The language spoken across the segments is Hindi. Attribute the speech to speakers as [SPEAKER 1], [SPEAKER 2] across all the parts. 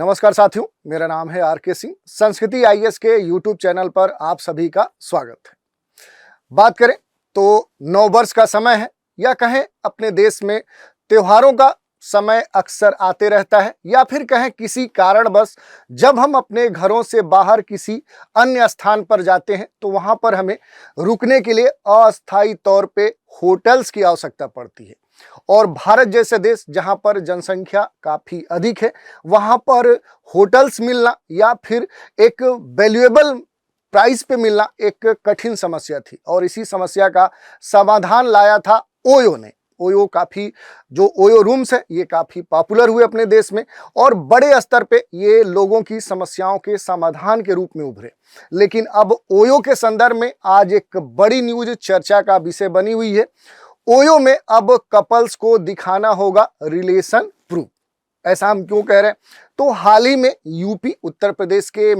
[SPEAKER 1] नमस्कार साथियों, मेरा नाम है आर.के. सिंह। संस्कृति आईएएस के यूट्यूब चैनल पर आप सभी का स्वागत है। बात करें तो नववर्ष का समय है या कहें अपने देश में त्योहारों का समय अक्सर आते रहता है, या फिर कहें किसी कारणवश जब हम अपने घरों से बाहर किसी अन्य स्थान पर जाते हैं तो वहां पर हमें रुकने के लिए अस्थायी तौर पे होटल्स की आवश्यकता पड़ती है। और भारत जैसे देश जहां पर जनसंख्या काफी अधिक है, वहां पर होटल्स मिलना या फिर एक वैल्यूएबल प्राइस पे मिलना एक कठिन समस्या थी, और इसी समस्या का समाधान लाया था ओयो ने। ओयो जो ओयो रूम्स है ये काफी पॉपुलर हुए अपने देश में, और बड़े स्तर पे ये लोगों की समस्याओं के समाधान के रूप में उभरे। लेकिन अब ओयो के संदर्भ में आज एक बड़ी न्यूज चर्चा का विषय बनी हुई है। ओयो में अब कपल्स को दिखाना होगा रिलेशन प्रूफ। ऐसा हम क्यों कह रहे हैं? तो हाल ही में यूपी उत्तर प्रदेश के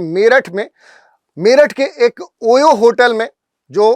[SPEAKER 1] मेरठ के एक ओयो होटल में जो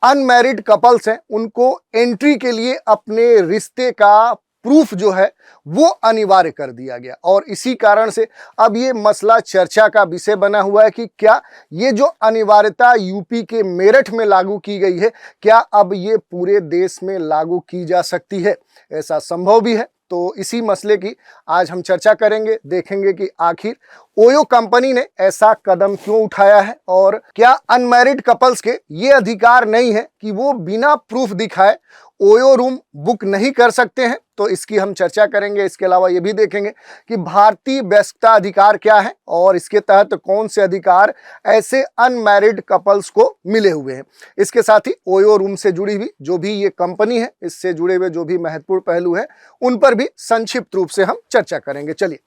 [SPEAKER 1] अनमैरिड कपल्स हैं उनको एंट्री के लिए अपने रिश्ते का प्रूफ जो है वो अनिवार्य कर दिया गया, और इसी कारण से अब ये मसला चर्चा का विषय बना हुआ है कि क्या ये जो अनिवार्यता यूपी के मेरठ में लागू की गई है, क्या अब ये पूरे देश में लागू की जा सकती है? ऐसा संभव भी है। तो इसी मसले की आज हम चर्चा करेंगे, देखेंगे कि आखिर ओयो कंपनी ने ऐसा कदम क्यों उठाया है, और क्या अनमैरिड कपल्स के ये अधिकार नहीं है कि वो बिना प्रूफ दिखाए ओयो रूम बुक नहीं कर सकते हैं? तो इसकी हम चर्चा करेंगे। इसके अलावा ये भी देखेंगे कि भारतीय वयस्कता अधिकार क्या है और इसके तहत कौन से अधिकार ऐसे अनमैरिड कपल्स को मिले हुए हैं। इसके साथ ही ओयो रूम से जुड़ी हुई जो भी ये कंपनी है, इससे जुड़े हुए जो भी महत्वपूर्ण पहलू हैं, उन पर भी संक्षिप्त रूप से हम चर्चा करेंगे। चलिए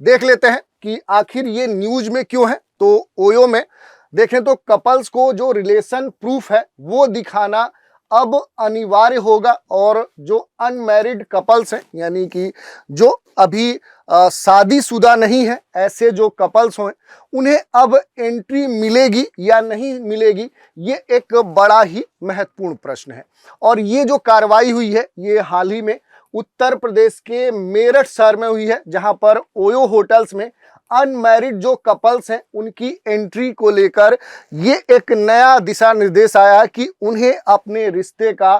[SPEAKER 1] देख लेते हैं कि आखिर ये न्यूज में क्यों है। तो ओयो में देखें तो कपल्स को जो रिलेशन प्रूफ है वो दिखाना अब अनिवार्य होगा, और जो अनमैरिड कपल्स हैं यानी कि जो अभी शादीशुदा नहीं है, ऐसे जो कपल्स हैं उन्हें अब एंट्री मिलेगी या नहीं मिलेगी, ये एक बड़ा ही महत्वपूर्ण प्रश्न है। और ये जो कार्रवाई हुई है ये हाल ही में उत्तर प्रदेश के मेरठ शहर में हुई है, जहां पर ओयो होटल्स में अनमैरिड जो कपल्स हैं उनकी एंट्री को लेकर ये एक नया दिशा निर्देश आया है कि उन्हें अपने रिश्ते का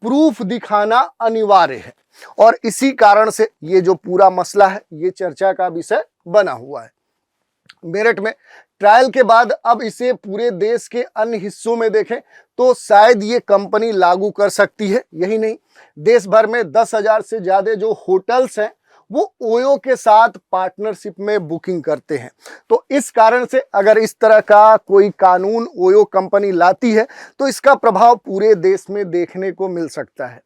[SPEAKER 1] प्रूफ दिखाना अनिवार्य है, और इसी कारण से ये जो पूरा मसला है ये चर्चा का विषय बना हुआ है। मेरठ में ट्रायल के बाद अब इसे पूरे देश के अन्य हिस्सों में देखें तो शायद ये कंपनी लागू कर सकती है। यही नहीं, देश भर में 10,000 से ज्यादा जो होटल्स हैं वो ओयो के साथ पार्टनरशिप में बुकिंग करते हैं। तो इस कारण से अगर इस तरह का कोई कानून ओयो कंपनी लाती है तो इसका प्रभाव पूरे देश में देखने को मिल सकता है।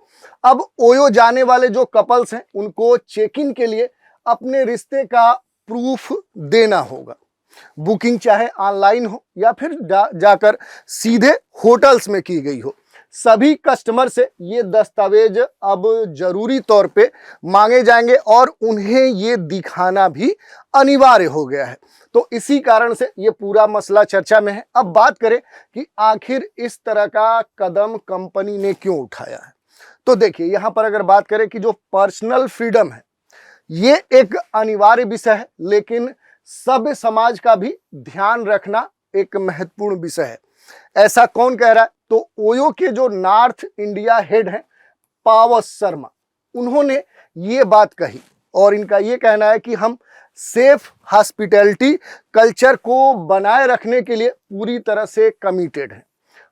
[SPEAKER 1] अब ओयो जाने वाले जो कपल्स हैं उनको चेक इन के लिए अपने रिश्ते का प्रूफ देना होगा। बुकिंग चाहे ऑनलाइन हो या फिर जाकर सीधे होटल्स में की गई हो, सभी कस्टमर से ये दस्तावेज अब जरूरी तौर पे मांगे जाएंगे और उन्हें ये दिखाना भी अनिवार्य हो गया है। तो इसी कारण से ये पूरा मसला चर्चा में है। अब बात करें कि आखिर इस तरह का कदम कंपनी ने क्यों उठाया है। तो देखिए, यहाँ पर अगर बात करें कि जो पर्सनल फ्रीडम है ये एक अनिवार्य विषय है, लेकिन सभ्य समाज का भी ध्यान रखना एक महत्वपूर्ण विषय है। ऐसा कौन कह रहा है? तो ओयो के जो नॉर्थ इंडिया हेड हैं पावस शर्मा, उन्होंने ये बात कही, और इनका ये कहना है कि हम सेफ हॉस्पिटैलिटी कल्चर को बनाए रखने के लिए पूरी तरह से कमिटेड हैं।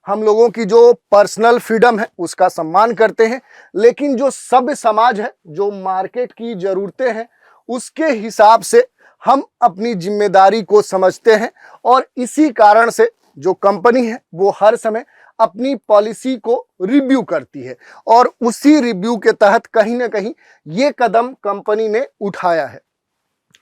[SPEAKER 1] हम लोगों की जो पर्सनल फ्रीडम है उसका सम्मान करते हैं, लेकिन जो सभ्य समाज है, जो मार्केट की जरूरतें हैं, उसके हिसाब से हम अपनी जिम्मेदारी को समझते हैं। और इसी कारण से जो कंपनी है वो हर समय अपनी पॉलिसी को रिव्यू करती है, और उसी रिव्यू के तहत कहीं ना कहीं ये कदम कंपनी ने उठाया है।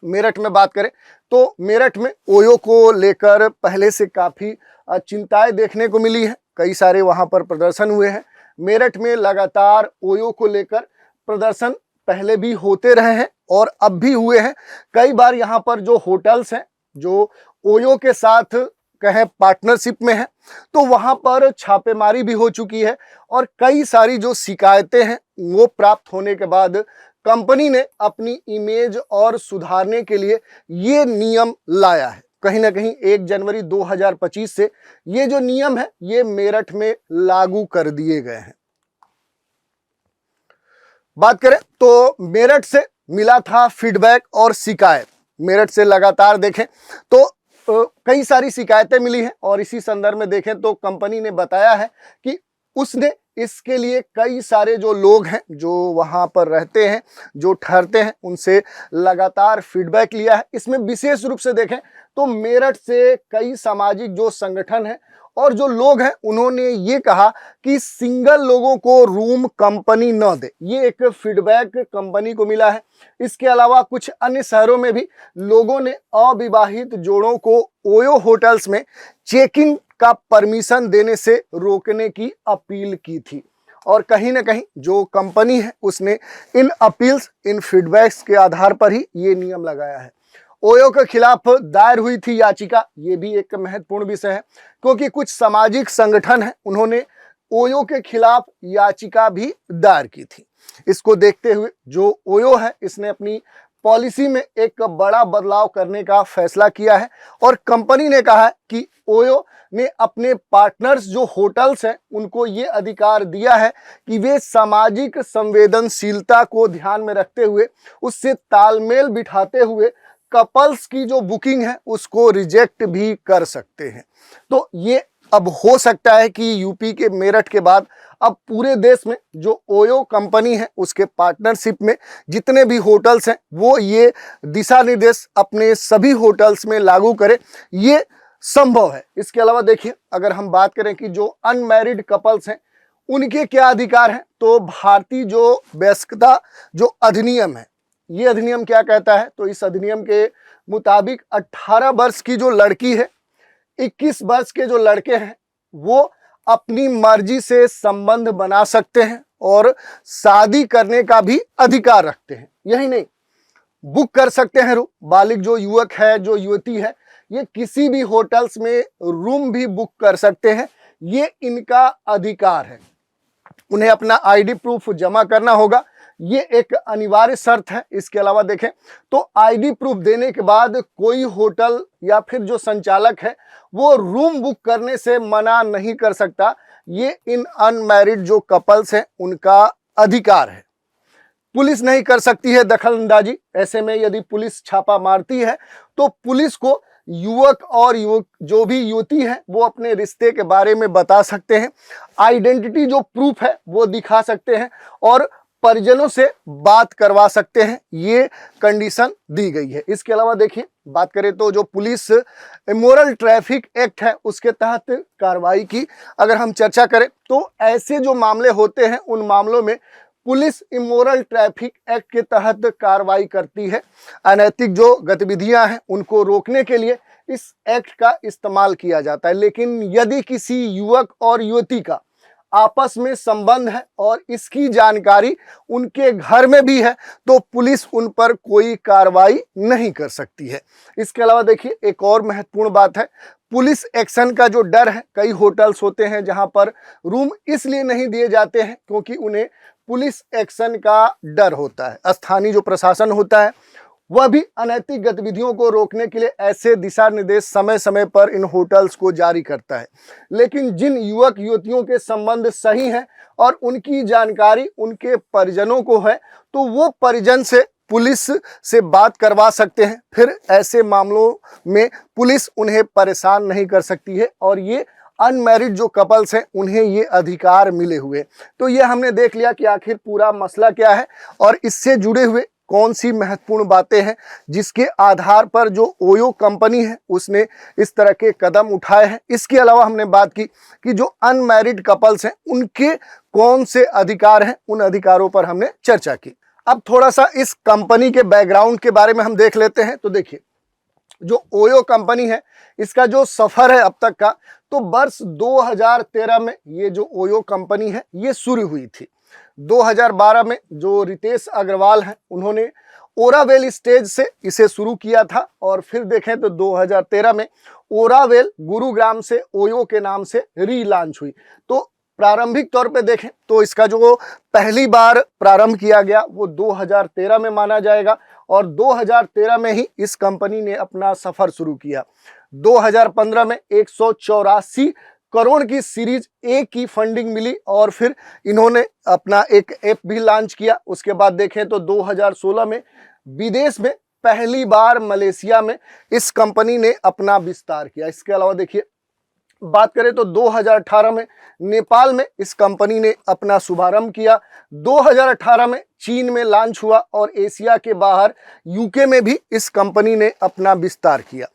[SPEAKER 1] मेरठ में बात करें तो मेरठ में ओयो को लेकर पहले से काफ़ी चिंताएं देखने को मिली है। कई सारे वहां पर प्रदर्शन हुए हैं। मेरठ में लगातार ओयो को लेकर प्रदर्शन पहले भी होते रहे हैं और अब भी हुए हैं। कई बार यहाँ पर जो होटल्स हैं जो ओयो के साथ कहें पार्टनरशिप में है, तो वहां पर छापेमारी भी हो चुकी है, और कई सारी जो शिकायतें हैं वो प्राप्त होने के बाद कंपनी ने अपनी इमेज और सुधारने के लिए ये नियम लाया है। कहीं ना कहीं 1 जनवरी 2025 से ये जो नियम है ये मेरठ में लागू कर दिए गए हैं। बात करें तो मेरठ से मिला था फीडबैक और शिकायत। मेरठ से लगातार देखें तो कई सारी शिकायतें मिली हैं और इसी संदर्भ में देखें तो कंपनी ने बताया है कि उसने इसके लिए कई सारे जो लोग हैं जो वहां पर रहते हैं, जो ठहरते हैं, उनसे लगातार फीडबैक लिया है। इसमें विशेष रूप से देखें तो मेरठ से कई सामाजिक जो संगठन हैं और जो लोग हैं उन्होंने ये कहा कि सिंगल लोगों को रूम कंपनी न दे। ये एक फीडबैक कंपनी को मिला है। इसके अलावा कुछ अन्य शहरों में भी लोगों ने अविवाहित जोड़ों को ओयो होटल्स में चेक इन का परमिशन देने से रोकने की अपील की थी और कहीं ना कहीं जो कंपनी है उसने इन अपील्स, इन फीडबैक्स के आधार पर ही ये नियम लगाया है। ओयो के खिलाफ दायर हुई थी याचिका, ये भी एक महत्वपूर्ण विषय है क्योंकि कुछ सामाजिक संगठन हैं उन्होंने ओयो के खिलाफ याचिका भी दायर की थी। इसको देखते हुए जो ओयो है इसने अपनी पॉलिसी में एक बड़ा बदलाव करने का फैसला किया है और कंपनी ने कहा है कि ओयो ने अपने पार्टनर्स जो होटल्स हैं उनको ये अधिकार दिया है कि वे सामाजिक संवेदनशीलता को ध्यान में रखते हुए, उससे तालमेल बिठाते हुए कपल्स की जो बुकिंग है उसको रिजेक्ट भी कर सकते हैं। तो ये अब हो सकता है कि यूपी के मेरठ के बाद अब पूरे देश में जो ओयो कंपनी है उसके पार्टनरशिप में जितने भी होटल्स हैं वो ये दिशा निर्देश अपने सभी होटल्स में लागू करे, ये संभव है। इसके अलावा देखिए अगर हम बात करें कि जो अनमैरिड कपल्स हैं उनके क्या अधिकार हैं, तो भारतीय जो वयस्कता जो अधिनियम है, ये अधिनियम क्या कहता है, तो इस अधिनियम के मुताबिक 18 वर्ष की जो लड़की है, 21 वर्ष के जो लड़के हैं वो अपनी मर्जी से संबंध बना सकते हैं और शादी करने का भी अधिकार रखते हैं। यही नहीं, बुक कर सकते हैं रूम। बालिग जो युवक है, जो युवती है, ये किसी भी होटल्स में रूम भी बुक कर सकते हैं, ये इनका अधिकार है। उन्हें अपना आईडी प्रूफ जमा करना होगा, ये एक अनिवार्य शर्त है। इसके अलावा देखें तो आईडी प्रूफ देने के बाद कोई होटल या फिर जो संचालक है वो रूम बुक करने से मना नहीं कर सकता। ये इन अनमैरिड जो कपल्स हैं उनका अधिकार है। पुलिस नहीं कर सकती है दखलंदाजी। ऐसे में यदि पुलिस छापा मारती है तो पुलिस को युवक और जो भी युवती है वो अपने रिश्ते के बारे में बता सकते हैं, आइडेंटिटी जो प्रूफ है वो दिखा सकते हैं और परिजनों से बात करवा सकते हैं। ये कंडीशन दी गई है। इसके अलावा देखिए बात करें तो जो पुलिस इमोरल ट्रैफिक एक्ट है उसके तहत कार्रवाई की अगर हम चर्चा करें तो ऐसे जो मामले होते हैं उन मामलों में पुलिस इमोरल ट्रैफिक एक्ट के तहत कार्रवाई करती है। अनैतिक जो गतिविधियां हैं उनको रोकने के लिए इस एक्ट का इस्तेमाल किया जाता है। लेकिन यदि किसी युवक और युवती का आपस में संबंध है और इसकी जानकारी उनके घर में भी है तो पुलिस उन पर कोई कार्रवाई नहीं कर सकती है। इसके अलावा देखिए एक और महत्वपूर्ण बात है, पुलिस एक्शन का जो डर है। कई होटल्स होते हैं जहां पर रूम इसलिए नहीं दिए जाते हैं क्योंकि उन्हें पुलिस एक्शन का डर होता है। स्थानीय जो प्रशासन होता है वह भी अनैतिक गतिविधियों को रोकने के लिए ऐसे दिशा निर्देश समय समय पर इन होटल्स को जारी करता है। लेकिन जिन युवक युवतियों के संबंध सही हैं और उनकी जानकारी उनके परिजनों को है तो वो परिजन से पुलिस से बात करवा सकते हैं। फिर ऐसे मामलों में पुलिस उन्हें परेशान नहीं कर सकती है और ये अनमैरिड जो कपल्स हैं उन्हें ये अधिकार मिले हुए। तो ये हमने देख लिया कि आखिर पूरा मसला क्या है और इससे जुड़े हुए कौन सी महत्वपूर्ण बातें हैं जिसके आधार पर जो ओयो कंपनी है उसने इस तरह के कदम उठाए हैं। इसके अलावा हमने बात की कि जो अनमैरिड कपल्स हैं उनके कौन से अधिकार हैं, उन अधिकारों पर हमने चर्चा की। अब थोड़ा सा इस कंपनी के बैकग्राउंड के बारे में हम देख लेते हैं। तो देखिए जो ओयो कंपनी है इसका जो सफर है अब तक का, तो वर्ष 2013 में ये जो ओयो कंपनी है ये शुरू हुई थी। 2012 में जो रितेश अग्रवाल हैं उन्होंने ओरावेल स्टेज से इसे शुरू किया था और फिर देखें तो 2013 में ओरावेल गुरुग्राम से ओयो के नाम से रीलॉन्च हुई। तो प्रारंभिक तौर पे देखें तो इसका जो पहली बार प्रारंभ किया गया वो 2013 में माना जाएगा और 2013 में ही इस कंपनी ने अपना सफर शुरू किया। 2015 में 184 करोड़ की सीरीज ए की फंडिंग मिली और फिर इन्होंने अपना एक ऐप भी लॉन्च किया। उसके बाद देखें तो 2016 में विदेश में पहली बार मलेशिया में इस कंपनी ने अपना विस्तार किया। इसके अलावा देखिए बात करें तो 2018 में नेपाल में इस कंपनी ने अपना शुभारंभ किया। 2018 में चीन में लॉन्च हुआ और एशिया के बाहर यूके में भी इस कंपनी ने अपना विस्तार किया।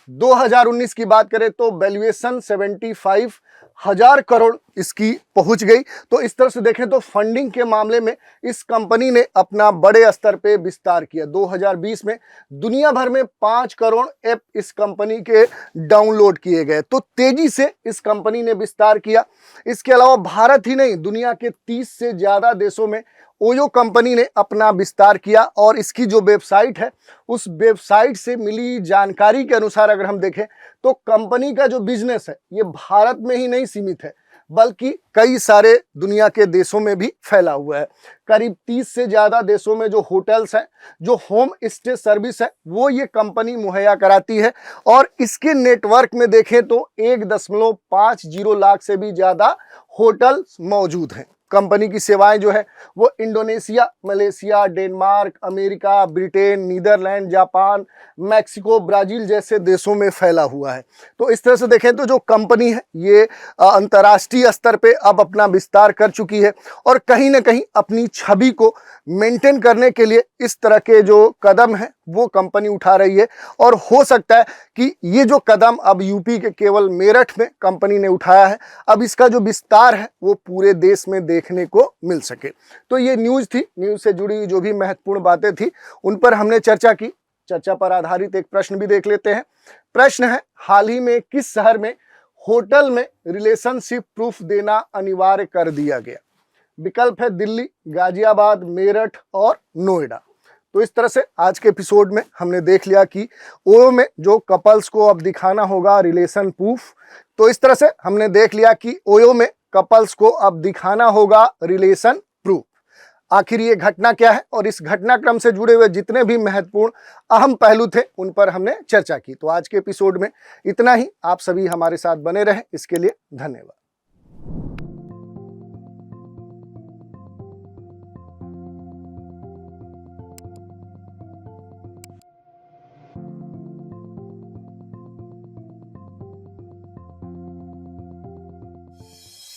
[SPEAKER 1] 2019 की बात करें तो वैल्यूएशन 75,000 करोड़ इसकी पहुंच गई। तो इस तरह से देखें तो फंडिंग के मामले में इस कंपनी ने अपना बड़े स्तर पे विस्तार किया। 2020 में दुनिया भर में 5 करोड़ ऐप इस कंपनी के डाउनलोड किए गए। तो तेजी से इस कंपनी ने विस्तार किया। इसके अलावा भारत ही नहीं, दुनिया के 30 से ज्यादा देशों में ओयो कंपनी ने अपना विस्तार किया और इसकी जो वेबसाइट है उस वेबसाइट से मिली जानकारी के अनुसार अगर हम देखें तो कंपनी का जो बिजनेस है ये भारत में ही नहीं सीमित है बल्कि कई सारे दुनिया के देशों में भी फैला हुआ है। करीब 30 से ज्यादा देशों में जो होटल्स हैं, जो होम स्टे सर्विस है, वो ये कंपनी मुहैया कराती है और इसके नेटवर्क में देखें तो 1.50 लाख से भी ज्यादा होटल मौजूद हैं। कंपनी की सेवाएं जो है वो Indonesia, Malaysia, Denmark, America, Britain, Netherlands, Japan, Mexico, Brazil जैसे देशों में फैला हुआ है। तो इस तरह से देखें तो जो कंपनी है ये अंतर्राष्ट्रीय स्तर पे अब अपना विस्तार कर चुकी है और कहीं ना कहीं अपनी छवि को मेंटेन करने के लिए इस तरह के जो कदम है वो कंपनी उठा रही है। और हो सकता है कि ये जो कदम अब यूपी के केवल मेरठ में कंपनी ने उठाया है, अब इसका जो विस्तार है वो पूरे देश में देखने को मिल सके। तो ये न्यूज़ थी, न्यूज़ से जुड़ी जो भी महत्वपूर्ण बातें थी उन पर हमने चर्चा की। चर्चा पर आधारित एक प्रश्न भी देख लेते हैं। प्रश्न है, हाल ही में किस शहर में होटल में रिलेशनशिप प्रूफ देना अनिवार्य कर दिया गया? विकल्प है दिल्ली, गाजियाबाद, मेरठ और नोएडा। तो इस तरह से आज के एपिसोड में हमने देख लिया कि ओयो में जो कपल्स को अब दिखाना होगा रिलेशन प्रूफ। तो इस तरह से हमने देख लिया कि ओयो में कपल्स को अब दिखाना होगा रिलेशन प्रूफ। आखिर ये घटना क्या है और इस घटनाक्रम से जुड़े हुए जितने भी महत्वपूर्ण अहम पहलू थे उन पर हमने चर्चा की। तो आज के एपिसोड में इतना ही। आप सभी हमारे साथ बने रहें, इसके लिए धन्यवाद।